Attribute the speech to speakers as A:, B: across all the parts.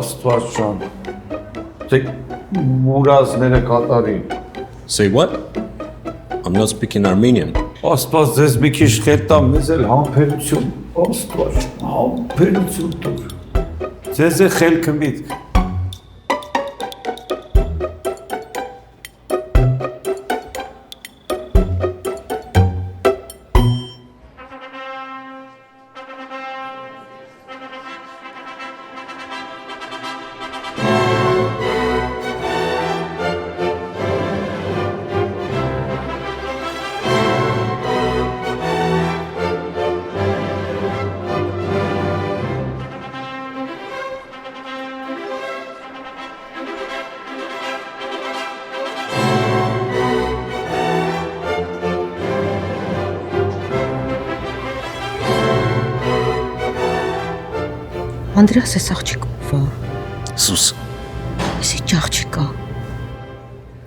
A: Աստված ջան։ Դե մուրազները կատարի։
B: Say what? I'm not speaking Armenian.
A: Աստված ձեզ մի քիչ խելք տա, մեզ էլ համբերություն, Աստված, համբերություն տուր։ Ձեզ է խելքը միտք։
C: Անդրեաս էս աղջիկովա։
B: Սուս։
C: Էսի աղջիկա։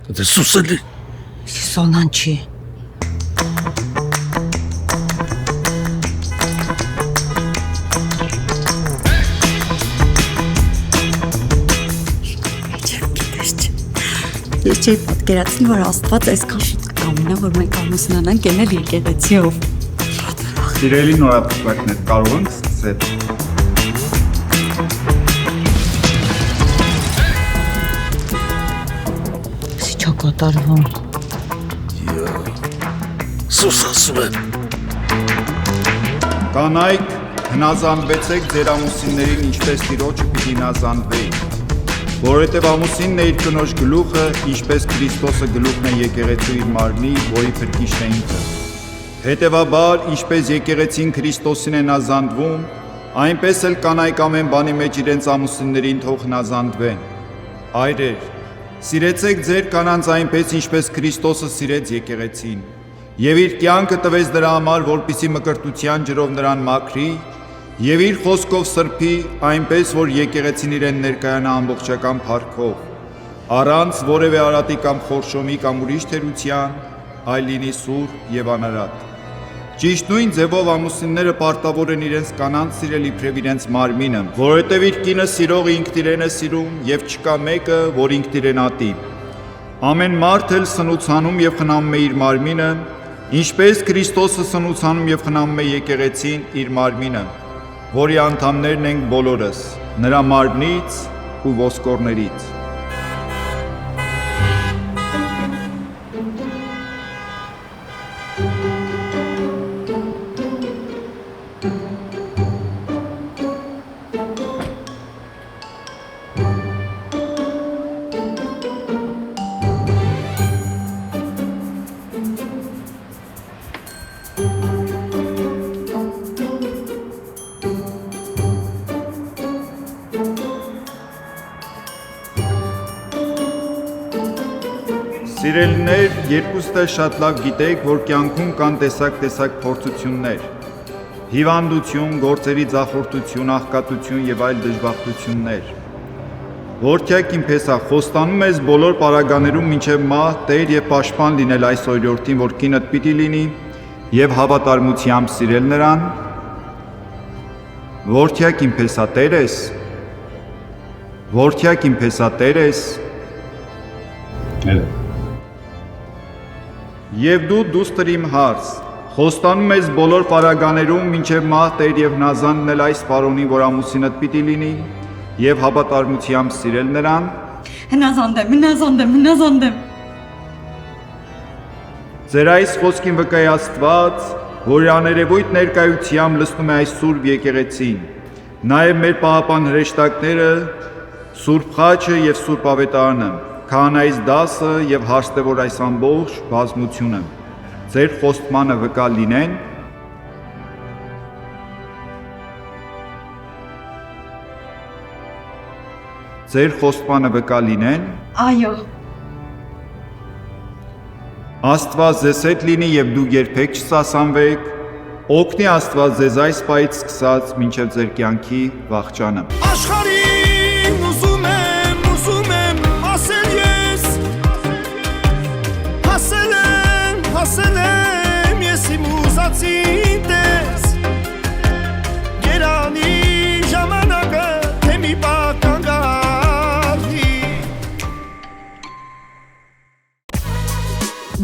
B: Դե սուս էլի։
C: Էսի Սոնան չի։
D: Ես չէի պատկերացնի, որ Աստված այսքան շուտ կկամենա, որ մենք ամուսնանանք ելնել եկեղեցիով։
E: Սիրելի նորապսակներ, կարող ենք սկսել։
C: Կատարվում։
B: Սուս ասում եմ։
E: Կանայք, հնազանդվեցեք ձեր ամուսիններին, ինչպես Տիրոջը պիտի հնազանդվեին, որովհետև ամուսինն է իր կնոջ գլուխը, ինչպես Քրիստոսը գլուխն է եկեղեցու իր մարմնի, որի փրկիչն է ինքը։ Հետևաբար, ինչպես եկեղեցին Քրիստոսին է հնազանդվում, այնպես էլ կանայք ամեն բանի մեջ իրենց ամուսիններին թող հնազանդվեն։ Այրեր, սիրեցեք ձեր կանանց այնպես, ինչպես Քրիստոսը սիրեց եկեղեցին, եւ իր կյանքը տվեց դրա համար, որպեսզի մկրտության ջրով նրան մաքրի, եւ իր խոսքով սրբի, այնպես, որ եկեղեցին իրեն ներկայանա ամբողջական փառքով, առանց որևէ արատի կամ խորշոմի կամ ուրիշ թերության, այլ լինի սուրբ եւ անարատ։ Ճիշտ նույն ձևով ամուսինները պարտավոր են իրենց կանանց սիրել իբրև իրենց մարմինը, որովհետև իր կինը սիրողը ինքն իրեն է սիրում եւ չկա մեկը, որ ինքն իրեն ատի։ Ամեն մարդ էլ սնուցանում եւ խնամում է իր մարմինը, ինչպես Քրիստոսը սնուցանում եւ խնամում է եկեղեցին իր մարմինը, որի անդամներն ենք բոլորս, նրա մարմնից ու ոսկորներից։ Սիրելիներ, երկուստը շատ լավ գիտեք, որ կյանքում կան տեսակ փորձություններ, հիվանդություն, գործերի ձախորդություն, աղքատություն եւ այլ դժբախտություններ։ Որդյակ իմ Փեսախ, խոստանում ես բոլոր պարագաներում մինչև մահ տեր եւ պաշտպան լինել այս օրիորդին, որ կինդ պիտի լինի եւ հավատարմությամբ սիրել նրան։ Որդյակ իմ Փեսա, տեր ես։ Որդյակ իմ Փեսա, տեր ես։ Եվ դու դուստր իմ հարց, խոստանում ես բոլոր պարագաներում մինչև մահ տեր եւ հնազանդնել այս պարոնին, որ ամուսինդ պիտի լինի եւ հավատարմությամբ սիրել նրան։
D: Հնազանդեմ։
E: Ձեր այս խոսքին վկայ Աստված, որ աներևույթ ներկայությամբ լսնում է այս սուրբ եկեղեցին, նաեւ մեր պահապան հրեշտակները, Սուրբ Խաչը եւ Սուրբ Ավետարանը, քահանայից դասը եւ հարստեւոր այս ամբողջ բազմությունը ձեր խոստմանը վկա լինեն։ Ձեր խոստմանը վկա լինեն։
D: Այո։
E: Աստված ձեզ հետ լինի եւ դուք երբեք չսասանվեք։ Օգնի Աստված ձեզ այս պահից սկսած մինչև ձեր կյանքի վախճանը։
F: Աշխարհին ուզում եմ ասել ես, հասել եմ ես իմ ուզածին տես, գերանի ժամանակը թե մի բակ կանգա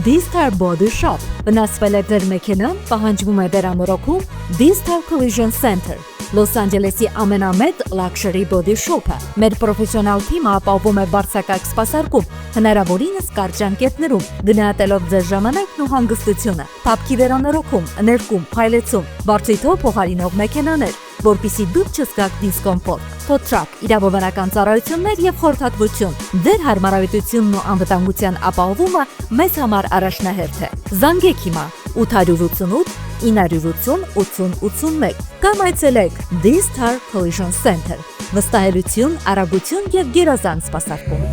G: D-Star Body Shop։ Վնասվել է ձեր մեքենան, պահանջվում է դերանորոգում D-Star Collision Center։ Լոս Անջելեսի ամենամեծ luxury body shop-ը։ Մեր պրոֆեսիոնալ թիմը ապահովում է բարձրակարգ սպասարկում, հնարավորինս կարճ ժամկետներում, գնահատելով ձեր ժամանակն ու հանգստությունը։ Փափկի վերանորոգում, ներկում, փայլեցում, բարձիթով փոխարինող մեքենաներ, որպիսի դուք չզգաք դիսկոմֆորտ, թոթրակ, իրավաբանական ծառայություններ եւ խորհրդատվություն։ Ձեր հարմարավետությունն ու անվտանգության ապահովումը մեզ համար առաջնահերթ է։ Զանգեք հիմա 888 980 8081 կամ այցելեք D-Star Collision Center։ Վստահելություն, արագություն եւ գերազանց սպասարկում։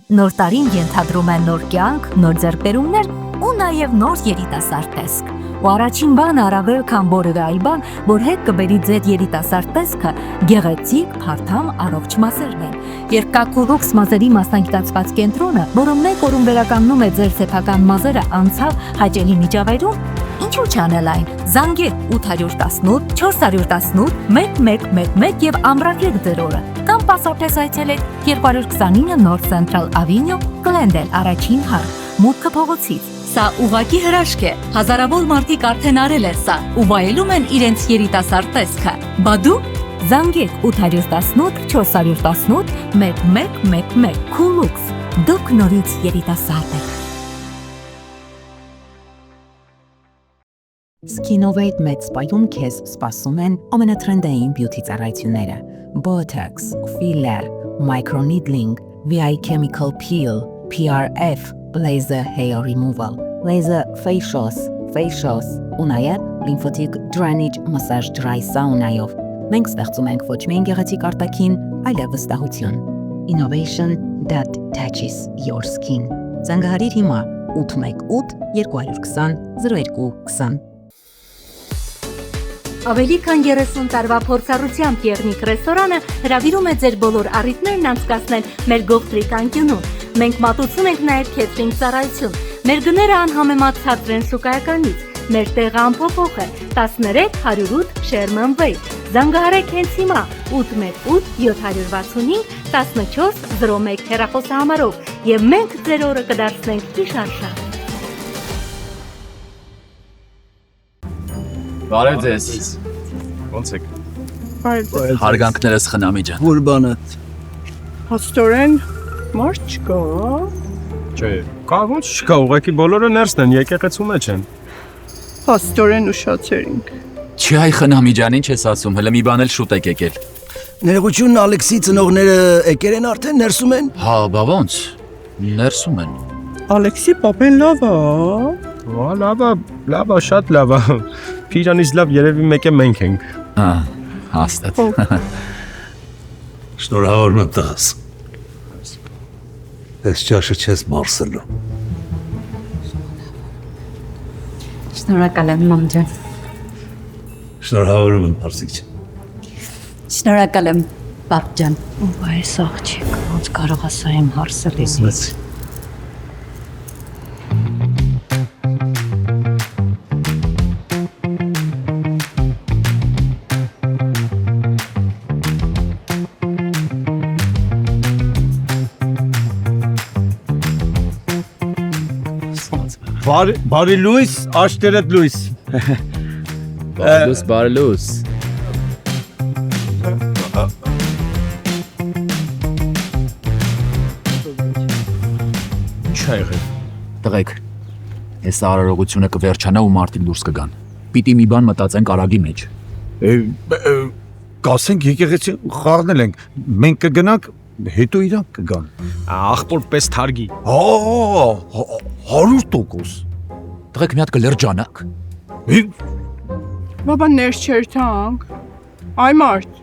G: Նոր տարին ենթադրում է նոր կյանք, նոր ձեռքբերումներ ու նաև նոր երիտասարդ տեսք։ Ու առաջին բանը առավել քան որևէ այլ բան, որ հետ կբերի ձեր երիտասարդ տեսքը, գեղեցիկ, փարթամ, առողջ մազերն են։ Երկակուլուքս մազերի մասնագիտացված կենտրոնը, որը մեկ օրում վերականգնում է ձեր սեփական մազերը անցավ հաճելի միջավայրում, ինչու՞ չանել այն։ Զանգեք 818 418 1111 եւ ամրագրեք ձեր օրը։ Կամ պասապտես այցելեք 229 North Central Avenue, Glendale, առաջին հարկ, մուտքը փողոցից։ Սա ուղակի հրաշք է։ Հազարավոր մարդիկ արդեն արել են սա ու վայելում են իրենց երիտասարդ տեսքը։ Բա դու զանգեք 818 418 1111 Coolux։ Դուք նորից երիտասարդ եք։
H: Skinnovate մեծ սպայում քեզ սպասում են ամենատրենդային բյութի ծառայությունները՝ Botox, filler, microneedling, VI chemical peel, PRF, laser hair removal, laser facials, ու նաև lymphatic drainage massage dry sauna-ով։ Մենք ստեղծում ենք ոչ միայն գեղեցիկ արտաքին, այլև վստահություն։ Innovation that touches your skin։ Զանգահարիր հիմա 818 220 0220։
G: Ավելի քան 30 տարվա փորձառությամբ Եղնիկ ռեստորանը հրավիրում է ձեր բոլոր առիթներն անցկացնել մեր գողտրիկ անկյունում։ Մենք մատուցում ենք նաև քեթրինգ ծառայություն։ Մեր գները անհամեմատ ցածր են շուկայականից։ Մեր տեղը անփոփոխ է 13 108 Sherman Way։ Զանգահարեք հենց հիմա 818 765 1401 հեռախոսահամարով եւ մենք ձեր օրը կդարձնենք գիշարշա։
I: Բարև ձեզ։ Ոնց եք։ Հարգանքներս խնամի ջան։
F: Որ բանդ։ Հաստորեն մարդ չկա։
J: Չէ, կա ոնց չկա, ուղղակի բոլորը ներսն են, եկեղեցու մեջ են։
F: Հաստորեն ուշացերինք։
I: Չի այ խնամի ջան, ինչ ես ասում, հələ մի բան էլ շուտ եք եկել։
F: Ներողություն Ալեքսի ծնողները եկել են արդեն ներսում են։
I: Հա, բա ոնց։ Ներսում են։
F: Ալեքսի պապեն լավ է։
J: Հա, լավ է, շատ լավ է։ Փիրանից լավ երևի մեկ է մենք ենք։
I: Հա, հաստատ։
A: Շնորհավորում եմ տղաս։ Այս ճաշը չես մարսելու։
D: Շնորհակալ եմ մամ ջան։
A: Շնորհավորում եմ Արսիկ ջան։
D: Շնորհակալ եմ պապ ջան։
C: Ու այս աղջիկ ոնց կարող է սա իմ հարսը լսել։
A: Բարի լույս, աշտերդ լույս։
I: Բարելուս։ Ինչ ա եղել։ Տղեկ, այս արարողությունը կվերջանա ու մարդիկ դուրս կգան։ Պիտի մի բան մտածենք արագի մեջ։
A: Կասենք եկեղեցի խառնել ենք, մենք կգնանք, հետո իրանք կգան։
J: Աղբոր պես թարգի։
A: 100%։
I: Տղեկ մի հատ կլերջանակ։
F: Բաբա ներս չերթանք։ Այ մարդ,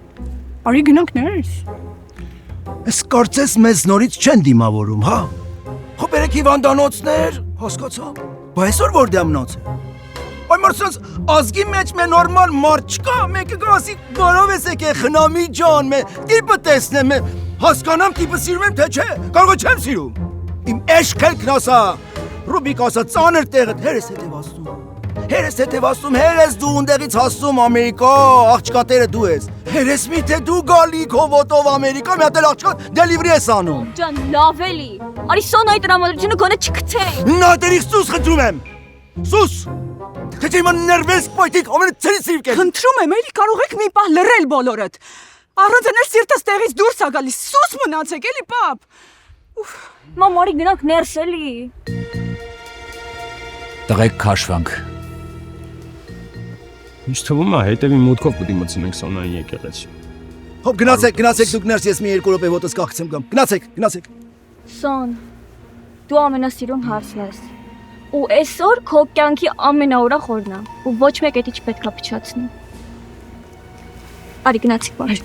F: արի գնանք ներս։
K: Ես կարծես մեզ նորից չեն դիմավորում, հա։ Խո բերեք հիվանդանոցներ, հասկացա։ Բա այսօր որ դեմնոց է։ Այ մարդ ազգի մեջ մե նորմալ մարդ չկա, մեկը գասի բարով ես եկե խնամի ջան, մե տիպը տեսնեմ, հասկանամ տիպը սիրում եմ թե չէ, կարող չեմ սիրում։ Իմ էշքելքն ասա, Ռուբիկ ասա ծանր տեղը հերես հետև ասում։ Հերես հետ ասում, հերես դու ունդեղից հասում Ամերիկա, աղջկատերը դու ես։ Հերես միթե դու գալի քո ոտով Ամերիկա, մի հատ էլ աղջկատ դելիվրի ես անում։
L: Ջան, լավ էլի։ Արի Սոնայի տրամադրությունը գոնե չգցե։
K: Նա դերիք սուս խնդրում եմ։ Սուս։ Թե չէ իմ ներվես պայթիկ ամենը ցրից սիրկել։
F: Խնդրում եմ, էլի կարող եք մի պահ լռել բոլորդ։ Առանց էնել սիրտս տեղից դուրս է գալիս։ Սուս մնացեք էլի, պապ։
L: Մամ, արի գնանք ներս էլի։
I: Տղեկ քաշվանք։
J: Ինչ թվում է, հետևի մուտքով պետք է մտցնենք Սոնային եկեղեցի։
K: Հոп գնացեք դուք ներս, ես մի 2 րոպե ոտս կախցեմ գամ։ Գնացեք։
L: Սոն, դու ամենասիրուն հարսն ես։ Ու այսօր քո կյանքի ամենաուրախ օրն է։ Ու ոչ մեկ էդի չպետք է փչացնի։ Արի գնացիք բար։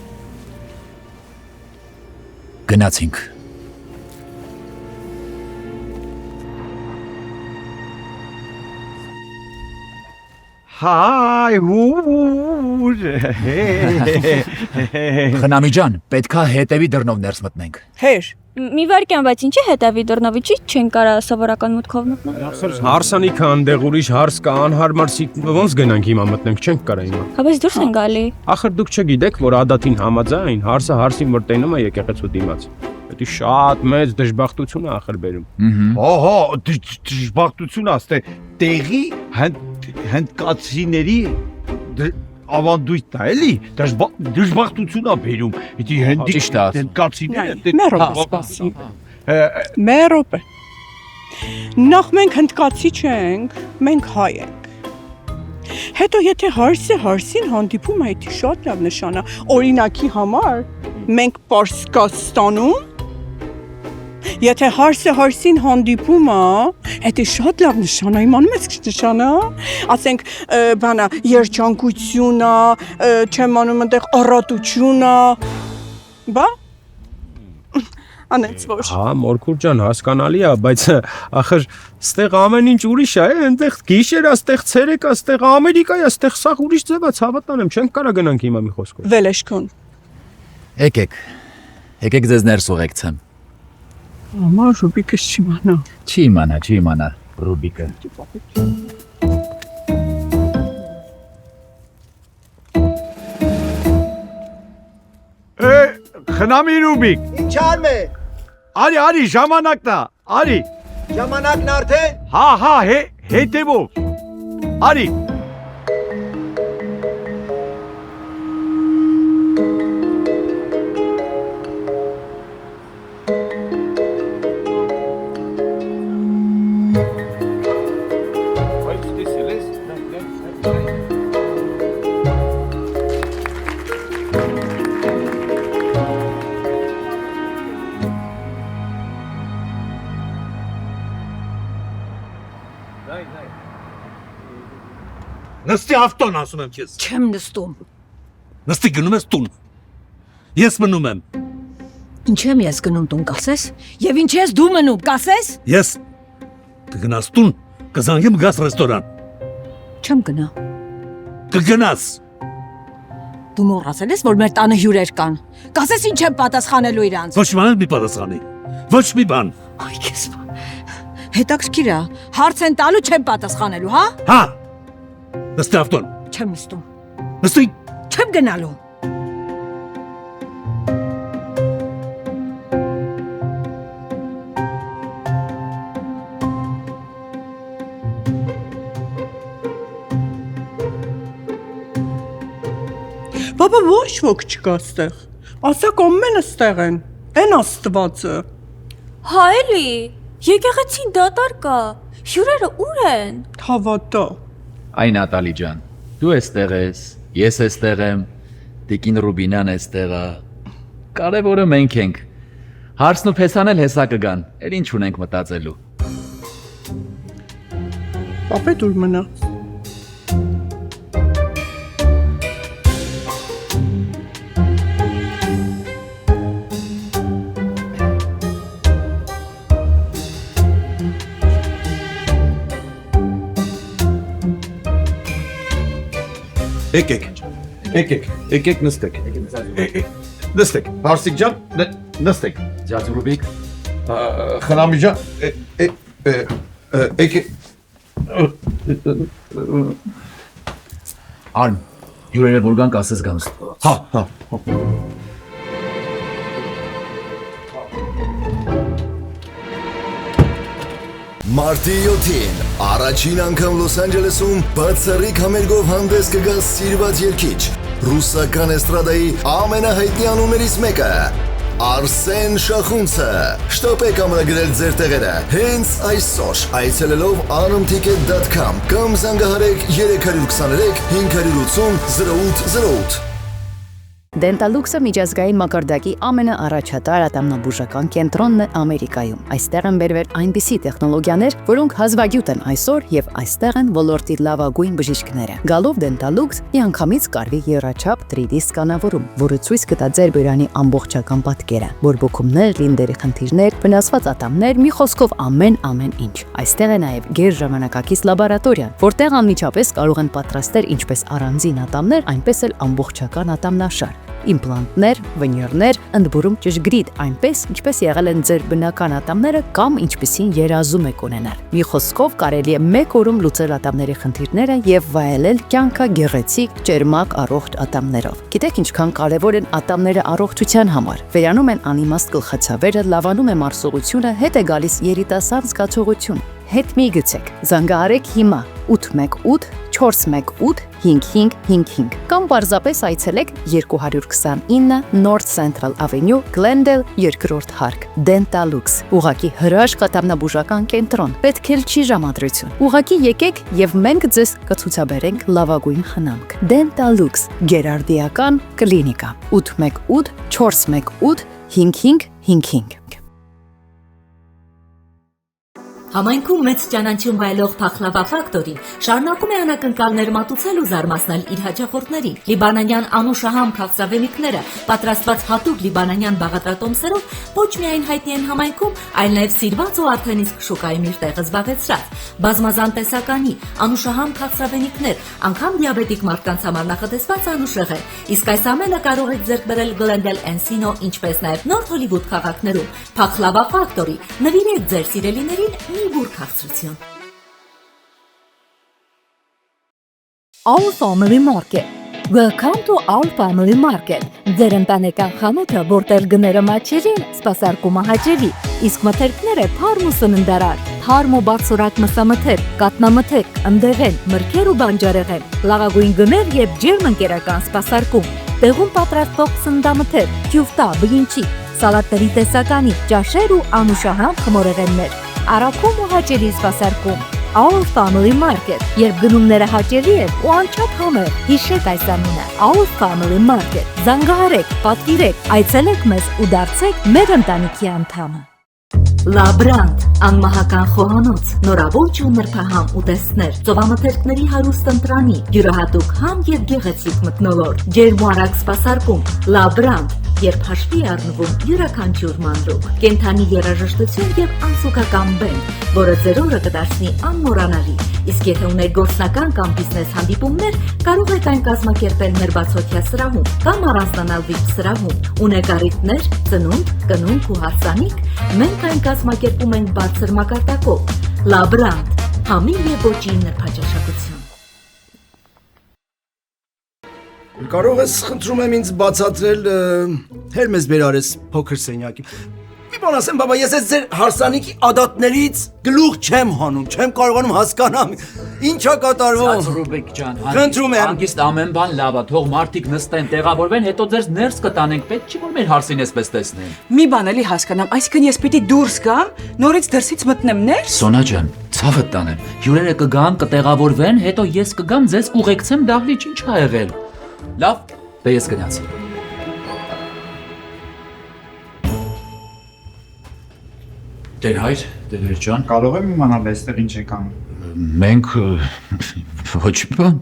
I: Գնացինք։
A: Հայ հուր։
I: Խնամի ջան, պետքա հետևի դռնով ներս մտնենք։
F: Հեր։
L: Մի վարքյան, բայց ինչի հետևի դռնովիչի չեն կարա սովորական մուտքով մտնել։
J: Հարսանիքը անդեղ ուրիշ հարս կա, անհարմար ոնց գնանք հիմա մտնենք, չենք կարա հիմա։
L: Հա բայց դուրս են գալի։
J: Ախր դուք չգիտեք, որ ադատին համաձայն հարսը հարսին մրտենում է եկեղեցու դիմաց։ Դա շատ մեծ դժբախտություն է ախր բերում։
A: Ահա, դժբախտություն ասते տեղի հնդկացիների ավանդույթն է, էլի, դժբախտություն է բերում։ Իդի հնդկացիները
F: Մերոպե։ Նախ մենք հնդկացի չենք, մենք հայ ենք։ Հետո եթե հարսը հարսին հանդիպում է, դա շատ լավ նշան է։ Օրինակի համար մենք Պարսկաստանում Եթե հարսը հարսին հանդիպում է, դա շատ լավ նշան է, իմանում ես ինչ նշան է։ Ասենք, բանա, երջանկություն է, չեմ անում այնտեղ առատություն է։ Բա։ Անենց որ։
J: Հա, Մորքուր ջան, հասկանալի է, բայց ախր ստեղ ամեն ինչ ուրիշ է, այնտեղ գիշեր է, ստեղ ցերեկ է, ստեղ Ամերիկա է, ստեղ սաղ ուրիշ ձև է, ցավատանեմ, չենք կարա գնանք հիմա մի խոսքով։
F: Վելեշքուն։
I: Եկեք ձեզ ներս ուղեկցեմ։
F: Ամա Ռուբիկը
I: Չի իմանա, Ռուբիկը։
A: Խնամի Ռուբիկ։
K: Ինչ արմ է։
A: Արի, ժամանակն է, արի։
K: Ժամանակն արդեն։
A: Հա, հետևով։ Արի։
M: Նստի ավտոն ասում եմ քեզ։
D: Չեմ նստում։
M: Նստի գնում ես տուն։ Ես մնում եմ։
D: Ինչ եմ ես գնում տուն, կասես։ Եվ ինչ ես դու մնում, կասես։
M: Ես կգնաս տուն, կզանգեմ գաս ռեստորան։
D: Չեմ գնա։
M: Կգնաս։
D: Դու մոռացել ես, որ մեր տանը հյուրեր կան։ Կասես ինչ եմ պատասխանելու իրանց։
M: Ոչ մի բան մի պատասխանի։ Ոչ մի բան։
D: Այ քեզ։ Հետաքրքիր է, հարց են տալու չեմ պատասխանելու, հա։
M: Հա։ Նստի ավտոն։
D: Չեմ նստում։
M: Նստի։
D: Չեմ գնալու։
F: Բաբա ոչ ոք չկա ստեղ։ Ասակ ամենը ստեղ են։ Են Աստվածը։
L: Հա էլի, եկեղեցին դատարկ է։ Հյուրերը ուր են։
F: Հավատա։
I: Այ Նատալի ջան, դու էստեղ ես, ես էստեղ եմ, Տիկին Ռուբինան էստեղ է։ Կարևորը մենք ենք։ Հարսն ու փեսան էլ հեսա կգան, էլ ինչ ունենք մտածելու։
F: Պապե դուր մնաց։
A: Եկեք նստեք։ Նստեք, Հարսիկ ջան, նստեք։
I: Ջաձ Ռուբիկ։
A: Խնամի ջան, եկեք։
I: Արմ, հյուրերը որ գանք ասես գանց։
M: Հա։
N: Մարտի 7-ին առաջին անգամ Լոս Անջելեսում բացառիկ համերգով հանդես կգա սիրված երգիչ, ռուսական էստրադայի ամենահայտնի անուններից մեկը՝ Արսեն Շախունցը։ Շտապեք ամրագրել ձեր տեղերը հենց այսօր այցելելով anumticket.com կամ զանգահարեք 323 580 0808։
O: Դենտալուքսը միջազգային մակարդակի ամենաառաջատար ատամնաբուժական կենտրոնն է Ամերիկայում։ Այստեղ են բերվել այնպիսի տեխնոլոգիաներ, որոնք հազվագյուտ են այսօր եւ այստեղ են ոլորտի լավագույն բժիշկները։ Գալով Դենտալուքս միանգամից կարվի եռաչափ 3D սկանավորում, որը ցույց կտա ձեր բյուրանի ամբողջական պատկերը, բորբոքումներ, լինդերի խնդիրներ, վնասված ատամներ, մի խոսքով ամեն ինչ։ Այստեղ է նաեւ գերժամանակակից լաբորատորիան, որտեղ անմիջապես կարող են պատրաստել ինչպես առանձին ատամներ, այնպես էլ ամբողջական ատամնաշար, իմպլանտներ, վինիրներ, ընդբուրում ճշգրիտ, այնպես ինչպես եղել են ձեր բնական ատամները կամ ինչպիսին երազում եք ունենալ։ Մի խոսքով կարելի է մեկ օրում լուծել ատամների խնդիրները եւ վայելել կյանքը գեղեցիկ, ճերմակ, առողջ ատամներով։ Գիտեք ինչքան կարեւոր են ատամները առողջության համար։ Վերանում են անիմաստ գլխացավերը, լավանում է մարսողությունը, հետ է գալիս երիտասարդ զգացողություն։ Հետ մի գցեք, զանգահարեք հիմա 818 418 5555 կամ պարզապես այցելեք 229 North Central Avenue, Glendale, 2-րդ հարկ, Dentalux, ուղղակի հրաշք ատամնաբուժական կենտրոն, պետք էլ չի ժամադրություն, ուղղակի եկեք եւ մենք ձեզ կցուցաբերենք լավագույն խնամք, Dentalux, գերարդիական կլինիկա, 818 418 5555
G: Համայնքում մեծ ճանաչում վայելող Փախլավա ֆակտորին շարունակում է անակնկալներ մատուցել ու զարմացնել իր հաճախորդներին։ Լիբանանյան անուշահամ քաղցրավենիքները, պատրաստված հատուկ լիբանանյան բաղադրատոմսերով, ոչ միայն հայտնի են համայնքում, այլ նաև սիրված ու արդեն իսկ շուկայում իր տեղը զբաղեցրած։ Բազմազան տեսականի անուշահամ քաղցրավենիքներ, անգամ դիաբետիկ մարդկանց համար նախատեսված անուշեղեն։ Իսկ այս ամենը կարող եք ձեռք բերել Glendale, Encino, ինչպես նաև North Hollywood քաղաքներում։ Փախլավա ֆակտորի, նվիրեք ձեր սիրելիներին մի բուր քաղցրություն։ Our Family Market. Welcome to Our Family Market. Ձեր ընտանեկան խանութը, որտեղ գները մաչերին, սպասարկումը հաճելի, իսկ մթերքները թարմ ու սննդարար, թարմ ու բարձրակ մսամթերք, կատնամթերք, ընդեղեն, մրգեր ու բանջարեղեն, լավագույն գներ եւ ջերմ ընկերական սպասարկում, տեղում պատրաստող սննդամթերք, ջուֆտա, բլինչի, սալատների տեսականի, ճաշեր ու անուշահամ խմորեղեններ, առաքում ու հաճելի սպասարկում։ Our Family Market. Երբ գնումները հաճելի են ու անչափ համեղ, հիշեք այս անունը։ Our Family Market. Զանգահարեք, պատվիրեք, այցելեք մեզ ու դարձեք մեր ընտանիքի անդամը։ Լաբրանդ, անմահական խոհանոց, նորավոր ու նրբահամ ուտեստներ, ծովամթերքների հարուստ ընտրանի, յուրահատուկ համ եւ գեղեցիկ մթնոլորտ, ջերմ ու արագ սպասարկում, Լաբրանդ, երբ հաշվի է առնվում յուրաքանչյուր մանրուք, կենդանի երաժշտություն եւ անսուկական բենդ, որը ձեր օրը կդարձնի անմոռանալի։ Իսկ եթե ունեք գործնական կամ բիզնես հանդիպումներ, կարող եք այն կազմակերպել մեր բացօթյա սրահում կամ առանձնանալ VIP սրահում։ Ունեք առիթներ, ծնունդ, կնունք ու հարսանիք, մենք այն կազմակերպում ենք բարձր մակարդակով։ Լաբրանդ, համի եւ ոչի նրբաճաշակություն։
K: Կարող ես խնդրում եմ ինձ բացատրել Հերմես բերարես փոքր սենյակի։ Մի բան ասեմ, բաբա, ես ձեր հարսանիքի ադատներից գլուխ չեմ հանում, չեմ կարողանում հասկանամ։ Ինչա կատարվում։
I: Ռուբիկ ջան,
K: խնդրում եմ։
I: Հանգիստ ամեն բան լավ է, թող մարդիկ նստեն, տեղավորվեն, հետո ձեզ ներս կտանենք, պետք չի որ մեր հարսին էսպես տեսնեն։
F: Մի բան էլի հասկանամ, այսինքն ես պիտի դուրս գամ, նորից դրսից մտնեմ ներս։
I: Սոնա ջան, ցավը տանեմ։ Հյուրերը կգան, կտեղավորվեն, հետո ես կգամ ձեզ կուղեկցեմ դահլիճ, ինչ ա եղել։ Լավ, դե ես գնացի։ Տեր ջան,
E: կարող եմ իմանալ այստեղ ինչ եք անում։
I: Մենք ոչ բան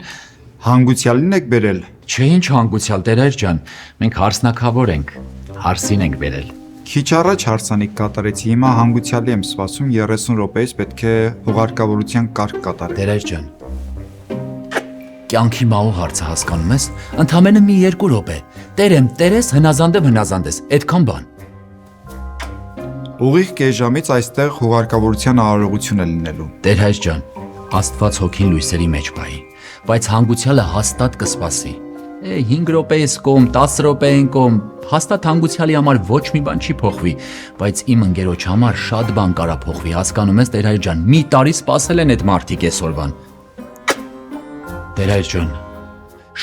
E: հանգուցյալին եք բերել։
I: Չէ, ինչ հանգուցյալ, Տեր ջան, մենք հարսնակավոր ենք, հարսին ենք բերել։
E: Քիչ առաջ հարսանիք կատարեցի, հիմա հանգուցյալի եմ սպասում 30 րոպեից պետք է հուղարկավորության կարգ կատարել։
I: Տեր ջան, կյանքի մահու հարցը հասկանում ես, ընդամենը մի 2 րոպե։ Տերեմ, տերես, հնազանդես, այդքան բան։
E: Ուղիղ կես ժամից այստեղ հուղարկավորության արարողություն է լինելու։
I: Տեր ջան, Աստված հոգին լույսերի մեջ բայի, բայց հանգուցյալը հաստատ կսպասի։ 5 րոպե ես կողմ, 10 րոպե են կողմ, հաստատ հանգուցյալի համար ոչ մի բան չի փոխվի, բայց իմ ընկերոջ համար շատ բան կարա փոխվի, հասկանում ես Տեր-հայր ջան, մի տարի սպասել են այդ մարդիկ այսօրվան։ Տեր-հայր ջան,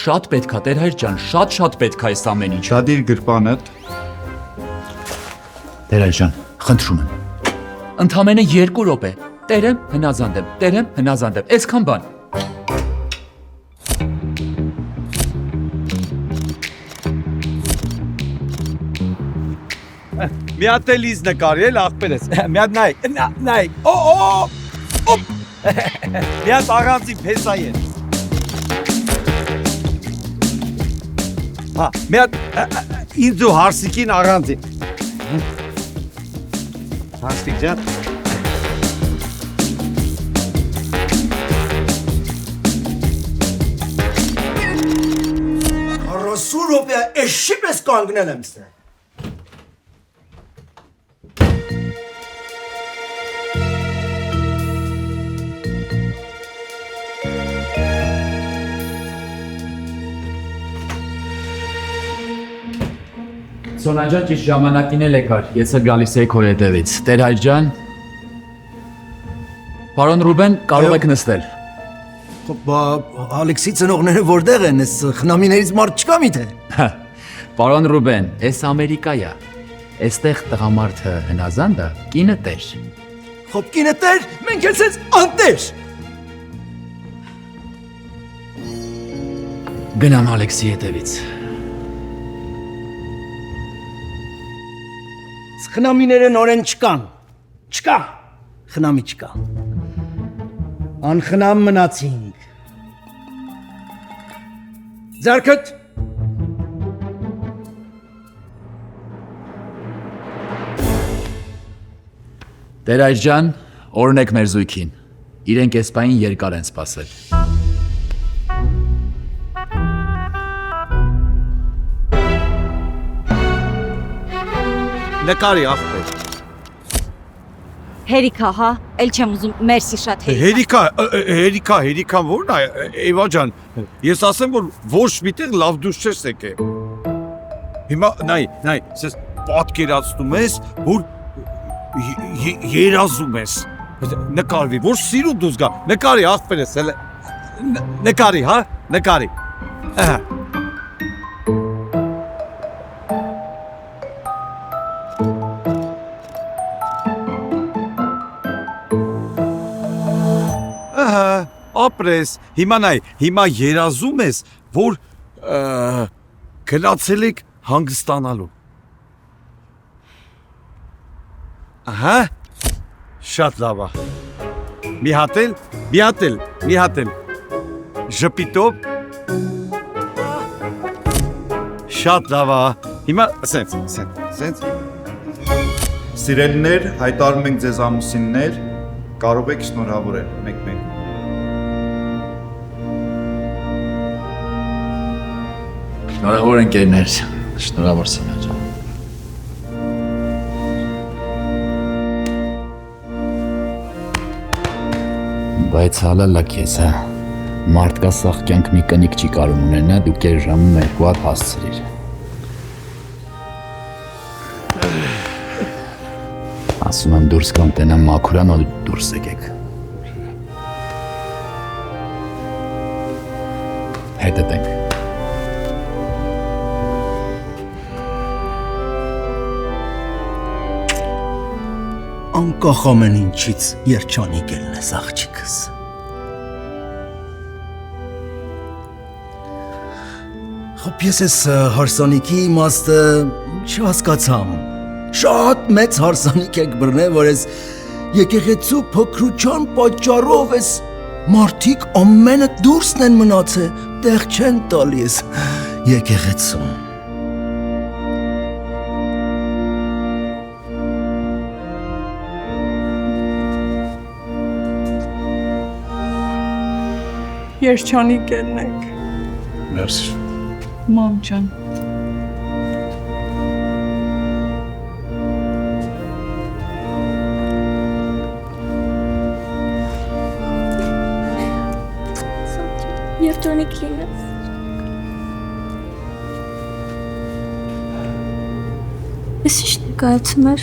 I: շատ պետքա Տեր-հայր ջան, շատ պետքա այս ամեն ինչ։
E: Դադիր գրպանդ։
I: Տեր-հայր ջան, խնդրում եմ։ Ընդամենը 2 րոպե։ Տերեմ, հնազանդ եմ, այսքան բան։
A: Մի հատ էլ իզ նկարի էլ աղբերես, մի հատ նայ, մի հատ առանձին փեսա ես, մի հատ ինձ ու հարսիկին առանձին, հարսիկ ջան,
K: 40 րոպե էշի պես կանգնել եմ ստե։
I: Սոնա ջան, ճիշտ ժամանակին էլ եկար, ես էլ գալիս էի քո հետևից։ Տեր-հայր ջան, պարոն Ռուբեն, կարող եք նստել։
K: Բա Ալեքսի ծնողները որտեղ են, այս խնամիներից մարդ չկա միթե։
I: Պարոն Ռուբեն, այս Ամերիկայա, այստեղ տղամարդը հնազանդ է, կինը տեր։
K: Խոբ կինը տեր, մենք էլ սենց անտեր։
I: Գնամ Ալեքսի հետևից։
K: Խնամիները նորեն չկան, չկա, խնամի չկա, անխնամ մնացինք, ձարքըտ,
I: Տեր-հայր ջան, օրնեք մեր զույգին, իրենք այս պահին երկար են սպասել։
A: նկարի աղբեր,
C: Հերիքա, հա, էլ չեմ ուզում, մերսի շատ
A: հերիքան որն է, Էվա ջան, ես ասեմ, որ ոչ միտեղ լավ դուս չես եկե, հիմա, նայ, սես պատկերացնում ես, որ երազում ես, նկարվի, որ սիրու դուս գա, նկարի աղբեր ես, նկարի, հա, նկարի, ապրես, հիմա նայ, հիմա երազում ես, որ գնացել եք հանգստանալու։ Ահա, շատ լավ է։ Մի հատ էլ, ժպիտով, շատ լավ է, հիմա, սենց,
E: Սիրելիներ, հայտարարում ենք ձեզ ամուսիններ, կարող եք շնորհավորել, մեկ-մեկ։
I: Շնորհավոր ընկերներ, շնորհավոր Սոնա ջան։ Բայց հալա լակ ես, հա։ Մարդկա սաղ կյանք մի կնիկ չի կարում ունենա, դու կեր ժամում 2 հատ հասցրիր։ Ասում եմ դուրս կամ տենամ մաքուրան, ու դուրս եկեք։ Հետդ ենք։
K: Անկախ ամեն ինչից երջանիկ ելնես աղջիկս։ Խոբ ես ես հարսանիքի իմաստը չհասկացամ, շատ մեծ հարսանիք եք բրնել, որ ես եկեղեցու փոքրության պատճառով ես մարդիկ ամենը դուրսն են մնացել, տեղ չեն տալի ես եկեղեցում։
F: Երջանիկ ելնեք։
I: Մերսի։
F: Մամ ջան։
L: Էլեկտրոնիկ լինես։ Ես ինչ ներկայացում էր։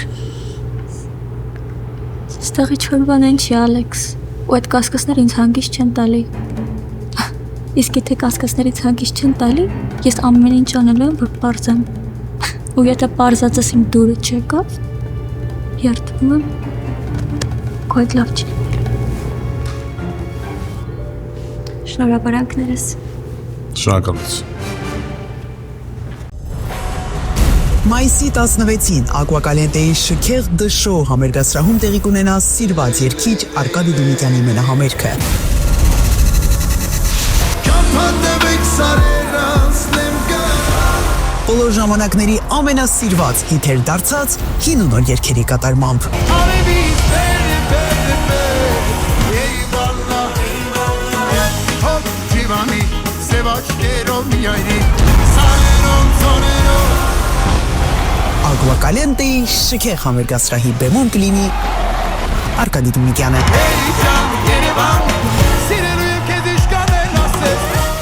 L: Ստեղի չոր բան են չի, Ալեքս, ու այդ կասկասները ինձ հանգիստ չեն տալի։ Իսկ եթե կասկասներից հանգիստ չեն տալի, ես ամեն ինչ անելու եմ, որ պարզեմ։ Ու եթե պարզածս իմ դուրը չեկավ, երդվում եմ, քո այդ լավ չի լինել։ Շնորհավորանքներս։
A: Շնորհակալություն։
P: Մայիսի 16-ին Ակվակալենտեի շքեղ դշո համերգասրահում տեղի կունենա սիրված երգիչ Արկադի Դումիկյանի մենահամերգը։ Բոլոր ժամանակների ամենասիրված հիթեր դարձած հին ու նոր երգերի կատարմամբ։ Ակվակալենտեի շքեղ համերգասրահի բեմում կլինի Արկադի Դումիկյանը։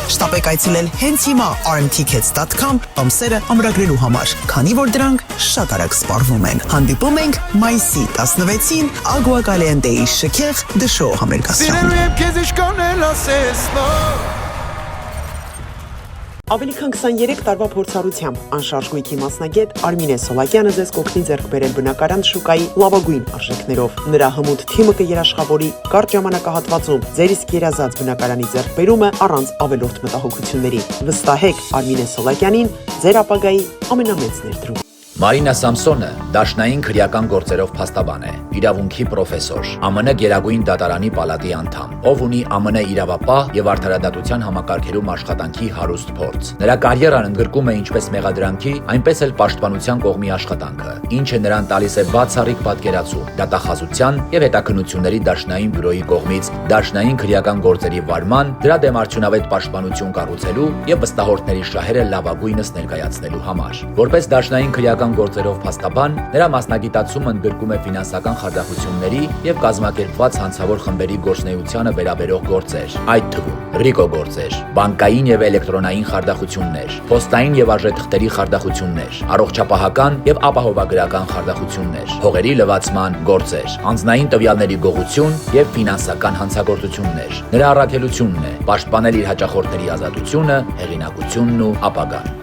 P: Շտապեք այցելել հենց հիմա rmtickets.com ամսերը ամրագրելու համար, քանի որ դրանք շատ արագ սպառվում են։ Հանդիպում ենք մայիսի 16-ին Ակվակալենտեի շքեղ դշո համերգասրահում։
Q: Ավելի քան 23 տարվա փորձառությամբ անշարժ գույքի մասնագետ Արմինե Սոլակյանը ձեզ կօգնի ձեռք բերել բնակարան շուկայի լավագույն արժեքներով։ Նրա հմուտ թիմը կերաշխավորի կարճ ժամանակահատվածում ձեր իսկ երազած բնակարանի ձեռքբերումը առանց ավելորդ մտահոգությունների։ Վստահեք Արմինե Սոլակյանին, ձեր ապագայի ամենամեծ ներդրում։
I: Մարինա Սամսոնը դաշնային քրեական գործերով փաստաբան է, իրավունքի պրոֆեսոր, ԱՄՆ Գերագույն դատարանի պալատի անդամ, ով ունի ԱՄՆ իրավապահ եւ արդարադատության համակարգերում աշխատանքի հարուստ փորձ։ Նրա կարիերան ընդգրկում է ինչպես մեղադրանքի, այնպես էլ պաշտպանության կողմի աշխատանքը, ինչը նրան տալիս է բացառիկ պատկերացում դատախազության եւ հետաքննությունների դաշնային բյուրոյի կողմից դաշնային քրեական գործերի վարման, դրա դեմ արդյունավետ պաշտպանություն կառուցելու եւ վստահորդների շահերը լավագույնս ներկայացնելու համար։ Որպես դաշնային քրեական գործերով փաստաբան, նրա մասնագիտացումը ընդգրկում է ֆինանսական խարդախությունների եւ կազմակերպված հանցավոր խմբերի գործունեությանը վերաբերող գործեր, այդ թվում ռիկո գործեր, բանկային եւ էլեկտրոնային խարդախություններ, փոստային եւ արժեթղթերի խարդախություններ, առողջապահական եւ ապահովագրական խարդախություններ, հողերի լվացման գործեր, անձնային տվյալների գողություն եւ ֆինանսական հանցագործություններ։ Նրա առաքելությունն է պաշտպանել իր հաճախորդների ազատությունը, հեղինակությունն ու ապագան։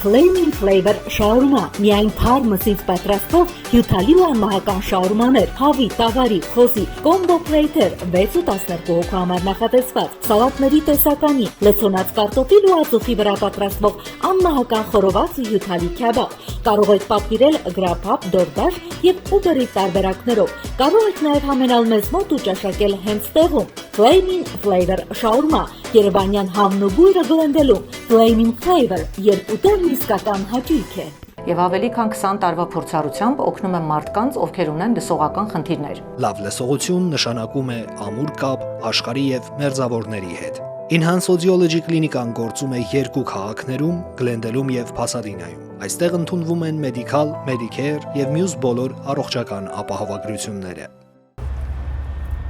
G: Flaming Flavor շաուրմա, միայն թար մսից պատրաստող հյութալի ու անմահական շաուրմաներ, հավի, տավարի, խոզի, կոմբո պլեյթեր, 6 ու 12 հոգու համար նախատեսված, սալատների տեսականի, լցոնած կարտոֆիլ ու ածուխի վրա պատրաստվող անմահական խորոված ու հյութալի քեբաբ։ Կարող եք պատվիրել Grubhub, DoorDash եւ Uber-ի տարբերակներով։ Կարող եք նաեւ համենալ մեզ մոտ ու ճաշակել հենց տեղում։ Flaming Flavor շաուրմա, Երևանյան համն ու բույրը գլնդելում։ Flaming Flavor, երբ ուտելն իսկական հաճույք է։
R: Եվ ավելի քան 20 տարվա փորձառությամբ օգնում է մարդկանց, ովքեր ունեն լսողական խնդիրներ։
S: Լավ լսողություն նշանակում է ամուր կապ աշխարհի եւ մերձավորների հետ։ Enhance Audiology կլինիկան գործում է 2 քաղաքներում՝ Գլենդելում եւ Փասադինայում։ Այստեղ ընդունվում են Medical, Medicare եւ մյուս բոլոր առողջական ապահովագրությունները։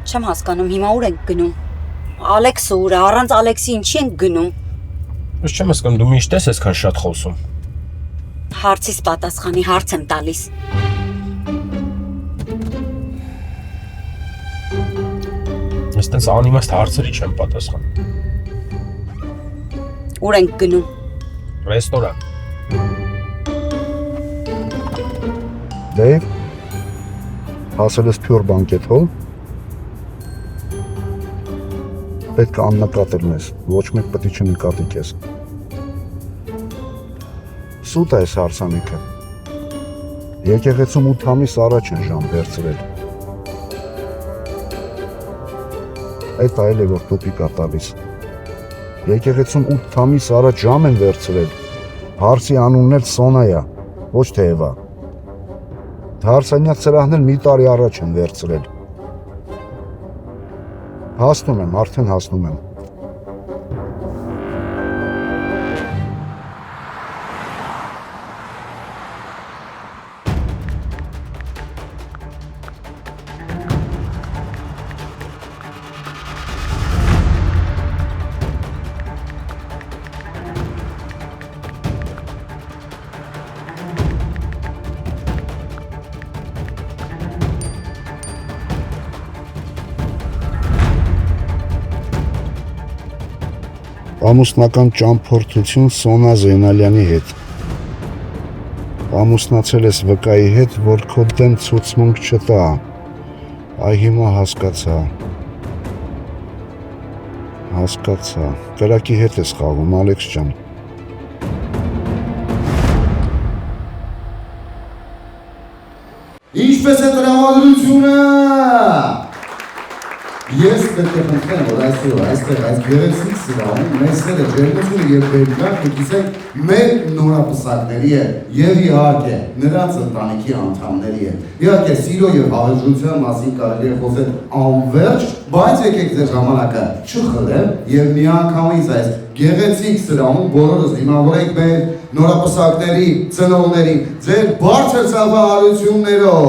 D: Չեմ հասկանում, հիմա ուր ենք գնում։ Ալեքսը ուր է, առանց Ալեքսի ինչի ենք գնում։
J: Ես չեմ հասկանում, դու միշտ ես այսքան շատ խոսում։
D: Հարցիս պատասխանի հարց եմ տալիս։
J: Ես տենց անիմաստ հարցերի չեմ պատասխանում։
D: Ուր ենք գնում։
J: Ռեստորան։
T: Դեյվ, հասել ես Pure Banquet Hall։ Պետք է աննկատել մեզ, ոչ մեկ պետք է չնկատի քեզ։ Սուտ է այս հարսանիքը։ Եկեղեցում 8 ամիս առաջ են ժամ վերցրել։ Այդ այլ է, որ տոպիկ ա տալիս։ Եկեղեցում 8 ամիս առաջ ժամ են վերցրել։ Հարսի անունն էլ Սոնայա, ոչ թե Էվա։ Հարսանյակ սրահն էլ մի տարի առաջ են վերցրել։ Հասնում եմ, արդեն հասնում եմ։ Ամուսնական ճամփորդություն Սոնա Զեյնալյանի հետ։ Ամուսնացել ես վկայի հետ, որ քո դեմ ցուցմունք չտա։ Այ հիմա հասկացա։ Հասկացա։ Կրակի հետ ես խաղում, Ալեքս ջան։
U: Ինչպես է տրամադրությունը։ Ես պետք է խնդրեմ, որ այսօր այստեղ այս գեղեցիկ սրահում մեզները ջերմությունը եւ բերկրանքը կիսենք մեր նորապսակների եւ իհարկե նրանց ընտանիքի անդամների հետ։ Իհարկե սիրո եւ հավերժության մասին կարելի է խոսել անverջ, բայց եկեք ձեր ժամանակը չխլեմ եւ միանգամից այս գեղեցիկ սրահում բոլորս դիմավորենք մեր նորապսակների ծնողներին ձեր բարձր ծավալություններով։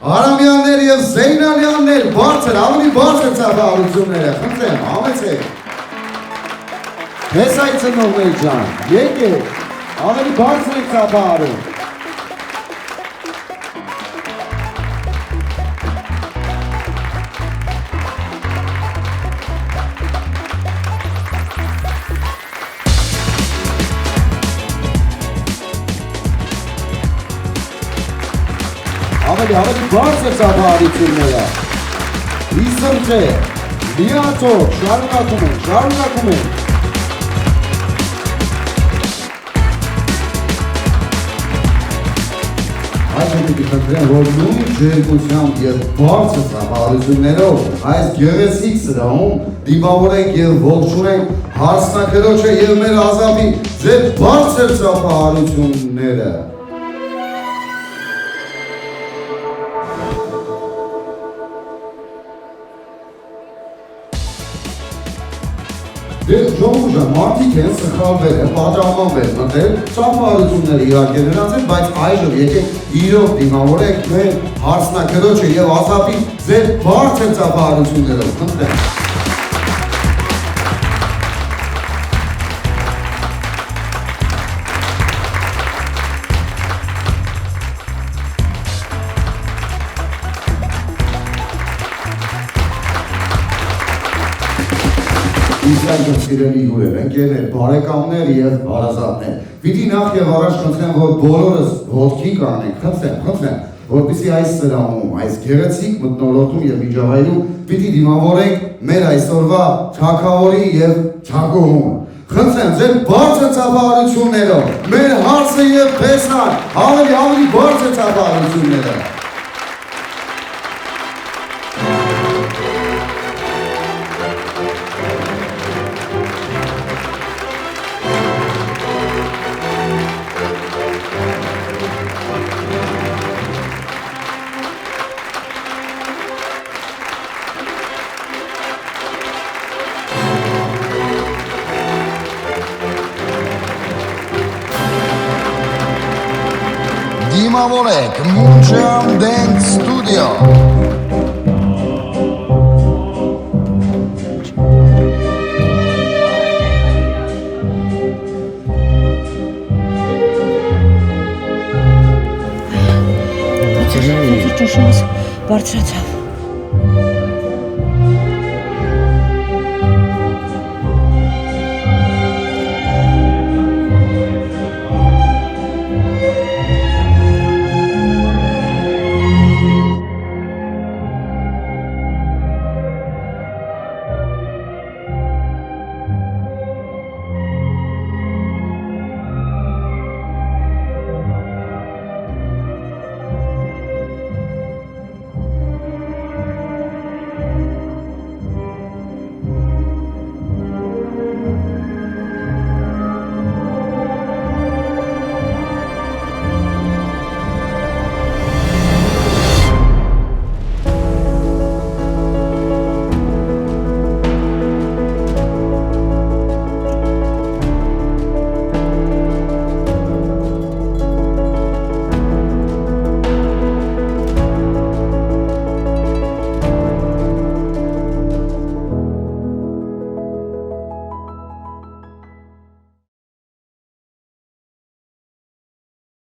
U: Արամյաններ եւ Զեյնալյաններ, բարձր, ավելի բարձր ծավալությունները, խնդրեմ, համեցեք։ Ես այդ ծնողներ ջան, եկեք, ավելի բարձր եք ծավալում։ ավելի բարձր ծավալությունները։ Իսր թե, միացող, շարունակում են։ Այս հետիքի խնդրեմ, որ նույն ջերմությամբ և բարձր ծավալություններով այս գեղեցիկ սրահում դիմավորենք և ողջունենք հարսնակրոջը և մեր ազապի ձեր բարձր ծավալությունները։ Ժողովուրդ մարդիկ են սխալվել են, պատրամաբել մտել, ծափարությունները իհարկե նրանց են, բայց այժմ եկեք իրոք դիմավորեք մեր հարսնակրոջը և ազապի ձեր բարձր ծափարություններով, խնդրեմ։ Իսկական սիրելի հյուրեր, ընկերներ, բարեկամներ և հարազատներ։ Պիտի նախ և առաջ խնդրեմ, որ բոլորս ոտքի կանենք, խնդրեմ, որպեսզի այս սրահում, այս գեղեցիկ մթնոլորտում և միջավայրում պիտի դիմավորենք մեր այսօրվա թագավորի և թագուհուն։ Խնդրեմ, ձեր բարձր ծափահարություններով, մեր հարցը և փեսան, ավելի բարձր ծափահարությունները։ Դիմավորեք Moonshine Dance Studio։
C: Ճշմարիտ, բարձրացա։